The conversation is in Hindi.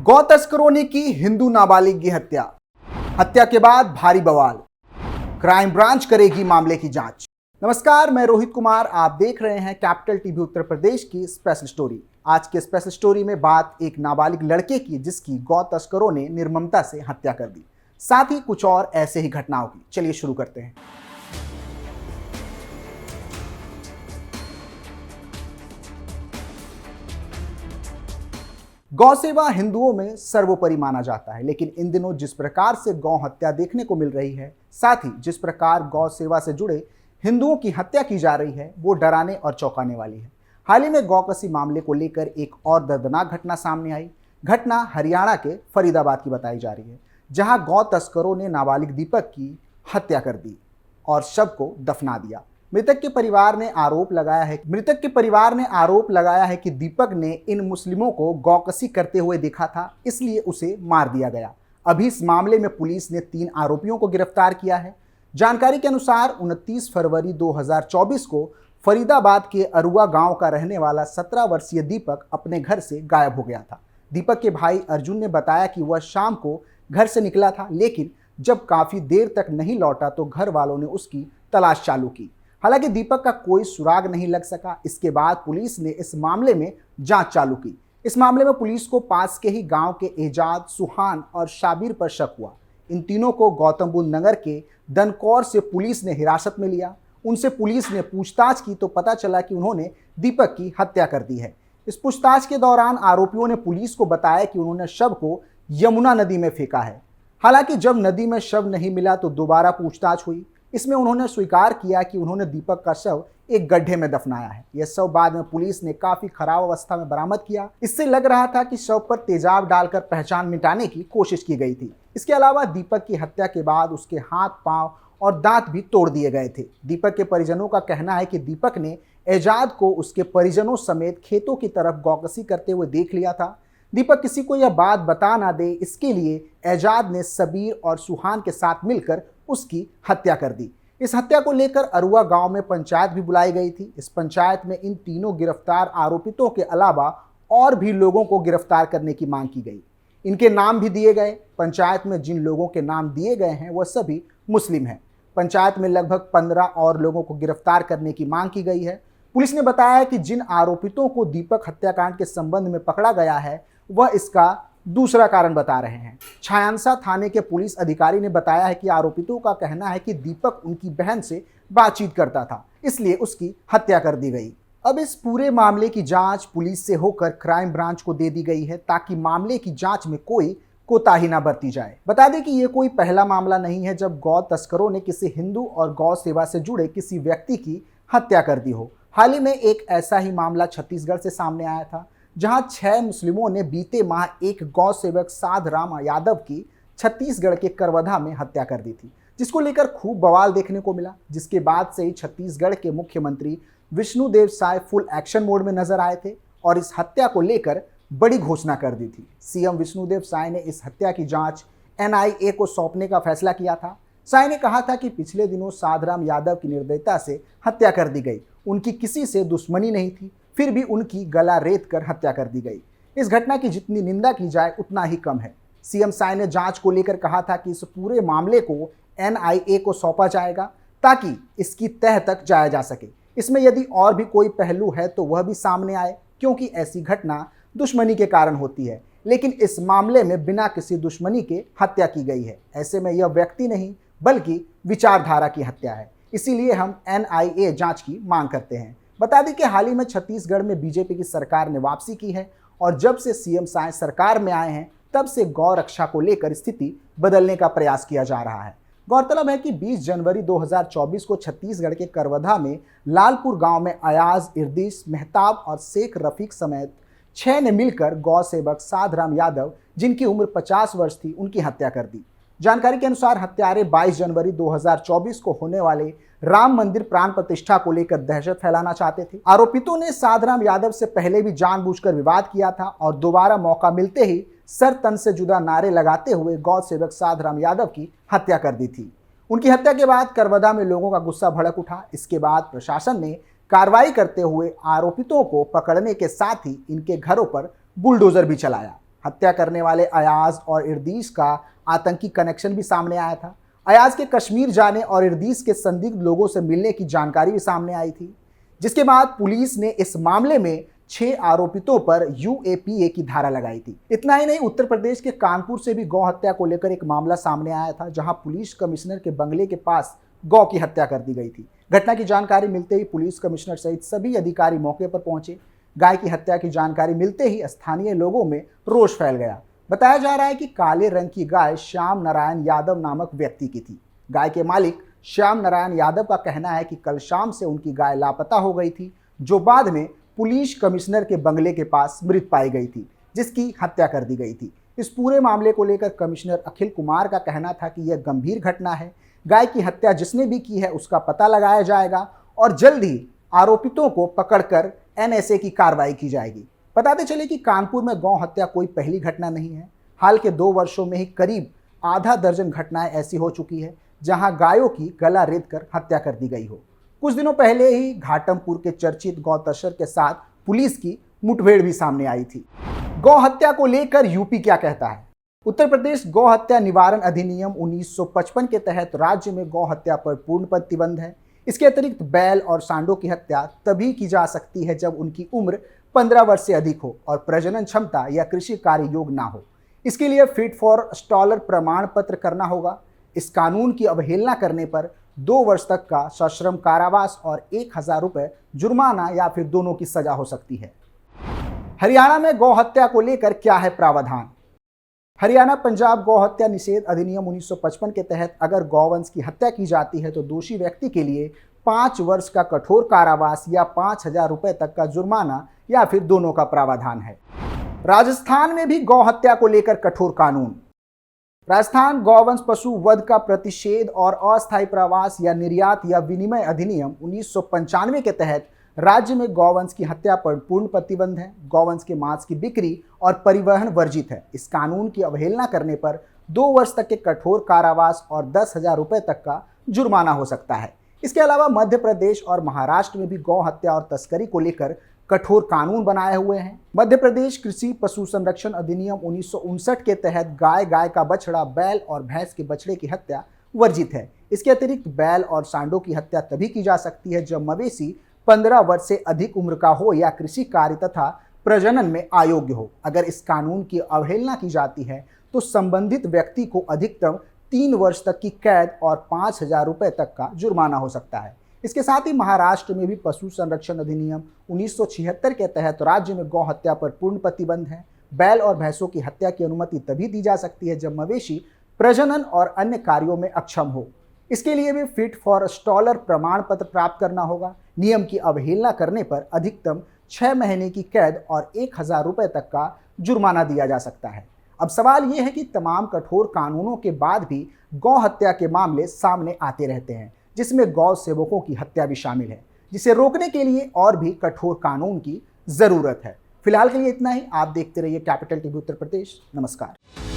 गौ तस्करों ने की हिंदू नाबालिग की हत्या। हत्या के बाद भारी बवाल। क्राइम ब्रांच करेगी मामले की जांच। नमस्कार, मैं रोहित कुमार। आप देख रहे हैं कैपिटल टीवी उत्तर प्रदेश की स्पेशल स्टोरी। आज के स्पेशल स्टोरी में बात एक नाबालिग लड़के की जिसकी गौ तस्करों ने निर्ममता से हत्या कर दी। साथ ही कुछ और ऐसे ही घटनाओं की। चलिए शुरू करते हैं। गौ सेवा हिंदुओं में सर्वोपरि माना जाता है, लेकिन इन दिनों जिस प्रकार से गौ हत्या देखने को मिल रही है, साथ ही जिस प्रकार गौ सेवा से जुड़े हिंदुओं की हत्या की जा रही है, वो डराने और चौंकाने वाली है। हाल ही में गौकसी मामले को लेकर एक और दर्दनाक घटना सामने आई। घटना हरियाणा के फरीदाबाद की बताई जा रही है, जहां गौ तस्करों ने नाबालिग दीपक की हत्या कर दी और शव को दफना दिया। मृतक के परिवार ने आरोप लगाया है कि दीपक ने इन मुस्लिमों को गौकसी करते हुए देखा था, इसलिए उसे मार दिया गया। अभी इस मामले में पुलिस ने 3 आरोपियों को गिरफ्तार किया है। जानकारी के अनुसार 29 फरवरी 2024 को फरीदाबाद के अरुआ गांव का रहने वाला 17 वर्षीय दीपक अपने घर से गायब हो गया था। दीपक के भाई अर्जुन ने बताया कि वह शाम को घर से निकला था, लेकिन जब काफी देर तक नहीं लौटा तो घर वालों ने उसकी तलाश चालू की। हालांकि दीपक का कोई सुराग नहीं लग सका। इसके बाद पुलिस ने इस मामले में जांच चालू की। इस मामले में पुलिस को पास के ही गांव के एजाज, सुहान और शाबिर पर शक हुआ। इन तीनों को गौतम बुद्ध नगर के दनकौर से पुलिस ने हिरासत में लिया। उनसे पुलिस ने पूछताछ की तो पता चला कि उन्होंने दीपक की हत्या कर दी है। इस पूछताछ के दौरान आरोपियों ने पुलिस को बताया कि उन्होंने शव को यमुना नदी में फेंका है। हालांकि जब नदी में शव नहीं मिला तो दोबारा पूछताछ हुई। इसमें उन्होंने स्वीकार किया कि उन्होंने दीपक का शव एक गड्ढे में दफनाया है। यह शव बाद में पुलिस ने काफी खराब अवस्था में बरामद किया। इससे लग रहा था कि शव पर तेजाब डालकर पहचान मिटाने की कोशिश की गई थी। इसके अलावा दीपक की हत्या के बाद उसके हाथ, पांव और दांत भी तोड़ दिए गए थे। दीपक के परिजनों का कहना है कि दीपक ने एजाज को उसके परिजनों समेत खेतों की तरफ गौकसी करते हुए देख लिया था। दीपक किसी को यह बात बता ना दे, इसके लिए एजाज ने सबीर और सुहान के साथ मिलकर उसकी हत्या कर दी। इस हत्या को लेकर अरुआ गांव में पंचायत भी बुलाई गई थी। इस पंचायत में इन तीनों गिरफ्तार आरोपितों के अलावा और भी लोगों को गिरफ्तार करने की मांग की गई। इनके नाम भी दिए गए। पंचायत में जिन लोगों के नाम दिए गए हैं वह सभी मुस्लिम हैं। पंचायत में लगभग 15 और लोगों को गिरफ्तार करने की मांग की गई है। पुलिस ने बताया कि जिन आरोपितों को दीपक हत्याकांड के संबंध में पकड़ा गया है वह इसका दूसरा कारण बता रहे हैं। छायांसा थाने के पुलिस अधिकारी ने बताया है कि आरोपितों का कहना है कि दीपक उनकी बहन से बातचीत करता था, इसलिए उसकी हत्या कर दी गई। अब इस पूरे मामले की जांच पुलिस से होकर क्राइम ब्रांच को दे दी गई है, ताकि मामले की जांच में कोई कोताही ना बरती जाए। बता दें कि यह कोई पहला मामला नहीं है जब गौ तस्करों ने किसी हिंदू और गौ सेवा से जुड़े किसी व्यक्ति की हत्या कर दी हो। हाल ही में एक ऐसा ही मामला छत्तीसगढ़ से सामने आया था, जहां 6 मुस्लिमों ने बीते माह एक गौ सेवक साधराम यादव की छत्तीसगढ़ के करवधा में हत्या कर दी थी, जिसको लेकर खूब बवाल देखने को मिला। जिसके बाद से ही छत्तीसगढ़ के मुख्यमंत्री Vishnudeo Sai full action mode में नजर आए थे और इस हत्या को लेकर बड़ी घोषणा कर दी थी। सीएम विष्णुदेव साय ने इस हत्या की जांच एनआईए को सौंपने का फैसला किया था। साय ने कहा था कि पिछले दिनों साधराम यादव की निर्दयता से हत्या कर दी गई। उनकी किसी से दुश्मनी नहीं थी, फिर भी उनकी गला रेत कर हत्या कर दी गई। इस घटना की जितनी निंदा की जाए उतना ही कम है। सीएम साय ने जांच को लेकर कहा था कि इस पूरे मामले को एनआईए को सौंपा जाएगा, ताकि इसकी तह तक जाया जा सके। इसमें यदि और भी कोई पहलू है तो वह भी सामने आए, क्योंकि ऐसी घटना दुश्मनी के कारण होती है, लेकिन इस मामले में बिना किसी दुश्मनी के हत्या की गई है। ऐसे में यह व्यक्ति नहीं बल्कि विचारधारा की हत्या है। इसीलिए हम एनआईए जांच की मांग करते हैं। बता दें कि हाल ही में छत्तीसगढ़ में बीजेपी की सरकार ने वापसी की है और जब से सीएम साय सरकार में आए हैं तब से गौ रक्षा को लेकर स्थिति बदलने का प्रयास किया जा रहा है। गौरतलब है कि 20 जनवरी 2024 को छत्तीसगढ़ के करवधा में लालपुर गांव में अयाज, इर्दिश, मेहताब और शेख रफीक समेत 6 ने मिलकर गौ सेवक साधराम यादव, जिनकी उम्र 50 वर्ष थी, उनकी हत्या कर दी। जानकारी के अनुसार हत्यारे 22 जनवरी 2024 को होने वाले राम मंदिर प्राण प्रतिष्ठा को लेकर दहशत फैलाना चाहते थे। आरोपितों ने साधराम यादव से पहले भी जानबूझकर विवाद किया था और दोबारा मौका मिलते ही सर तन से जुदा नारे लगाते हुए गौ सेवक साधराम यादव की हत्या कर दी थी। उनकी हत्या के बाद करवदा में लोगों का गुस्सा भड़क उठा। इसके बाद प्रशासन ने कार्रवाई करते हुए आरोपितों को पकड़ने के साथ ही इनके घरों पर बुलडोजर भी चलाया। हत्या करने वाले अयाज और इर्दीस का आतंकी कनेक्शन भी सामने आया था। अयाज के कश्मीर जाने और इर्दीस के संदिग्ध लोगों से मिलने की जानकारी भी सामने आई थी, जिसके बाद पुलिस ने इस मामले में 6 आरोपितों पर यूएपीए की धारा लगाई थी। इतना ही नहीं, उत्तर प्रदेश के कानपुर से भी गौ हत्या को लेकर एक मामला सामने आया था, जहां पुलिस कमिश्नर के बंगले के पास गौ की हत्या कर दी गई थी। घटना की जानकारी मिलते ही पुलिस कमिश्नर सहित सभी अधिकारी मौके पर पहुंचे। गाय की हत्या की जानकारी मिलते ही स्थानीय लोगों में रोष फैल गया। बताया जा रहा है कि काले रंग की गाय श्याम नारायण यादव नामक व्यक्ति की थी। गाय के मालिक श्याम नारायण यादव का कहना है कि कल शाम से उनकी गाय लापता हो गई थी, जो बाद में पुलिस कमिश्नर के बंगले के पास मृत पाई गई थी, जिसकी हत्या कर दी गई थी। इस पूरे मामले को लेकर कमिश्नर अखिल कुमार का कहना था कि यह गंभीर घटना है। गाय की हत्या जिसने भी की है उसका पता लगाया जाएगा और जल्द ही आरोपितों को पकड़कर एनएसए की कार्रवाई की जाएगी। बताते चले कि कानपुर में गौ हत्या कोई पहली घटना नहीं है। हाल के 2 वर्षों में ही करीब आधा दर्जन घटनाएं ऐसी हो चुकी है जहां गायों की गला रेतकर हत्या कर दी गई हो। कुछ दिनों पहले ही घाटमपुर के चर्चित गौ तस्कर के साथ पुलिस की मुठभेड़ भी सामने आई थी। गौ हत्या को लेकर यूपी क्या कहता है? उत्तर प्रदेश गौ हत्या निवारण अधिनियम 1955 के तहत राज्य में गौ हत्या पर पूर्ण प्रतिबंध है। इसके अतिरिक्त बैल और सांडों की हत्या तभी की जा सकती है जब उनकी उम्र 15 वर्ष से अधिक हो और प्रजनन क्षमता या कृषि कार्य योग्य ना हो। इसके लिए फिट फॉर स्टॉलर प्रमाण पत्र करना होगा। इस कानून की अवहेलना करने पर 2 वर्ष तक का सश्रम कारावास और 1000 रुपये जुर्माना या फिर दोनों की सजा हो सकती है। हरियाणा में गौ हत्या को लेकर क्या है प्रावधान? हरियाणा पंजाब गौ हत्या निषेध अधिनियम 1955 के तहत अगर गौवंश की हत्या की जाती है तो दोषी व्यक्ति के लिए 5 वर्ष का कठोर कारावास या 5000 रुपये तक का जुर्माना या फिर दोनों का प्रावधान है। राजस्थान में भी गौ हत्या को लेकर कठोर कानून। राजस्थान गौवंश पशु वध का प्रतिषेध और अस्थायी प्रवास या निर्यात या विनिमय अधिनियम 1995 के तहत राज्य में गौवंश की हत्या पर पूर्ण प्रतिबंध है। गौवंश के मांस की बिक्री और परिवहन वर्जित है। इस कानून की अवहेलना करने पर 2 वर्ष तक के कठोर कारावास और 10,000 रुपये तक का जुर्माना हो सकता है। इसके अलावा मध्य प्रदेश और महाराष्ट्र में भी गौ हत्या और तस्करी को लेकर कठोर कानून बनाए हुए हैं। मध्य प्रदेश कृषि पशु संरक्षण अधिनियम 1959 के तहत गाय का बछड़ा, बैल और भैंस के बछड़े की हत्या वर्जित है। इसके अतिरिक्त बैल और सांडों की हत्या तभी की जा सकती है जब मवेशी 15 वर्ष से अधिक उम्र का हो या कृषि कार्य तथा प्रजनन में अयोग्य हो। अगर इस कानून की अवहेलना की जाती है तो संबंधित व्यक्ति को अधिकतम 3 वर्ष तक की कैद और 5,000 रुपये तक का जुर्माना हो सकता है। इसके साथ ही महाराष्ट्र में भी पशु संरक्षण अधिनियम 1976 के तहत राज्य में गौ हत्या पर पूर्ण प्रतिबंध है। बैल और भैंसों की हत्या की अनुमति तभी दी जा सकती है जब मवेशी प्रजनन और अन्य कार्यों में अक्षम हो। इसके लिए भी फिट फॉर स्टॉलर प्रमाण पत्र प्राप्त करना होगा। नियम की अवहेलना करने पर अधिकतम 6 महीने की कैद और 1000 रुपये तक का जुर्माना दिया जा सकता है। अब सवाल ये है कि तमाम कठोर कानूनों के बाद भी गौ हत्या के मामले सामने आते रहते हैं, जिसमें गौ सेवकों की हत्या भी शामिल है, जिसे रोकने के लिए और भी कठोर कानून की जरूरत है। फिलहाल के लिए इतना ही। आप देखते रहिए कैपिटल टीवी उत्तर प्रदेश। नमस्कार।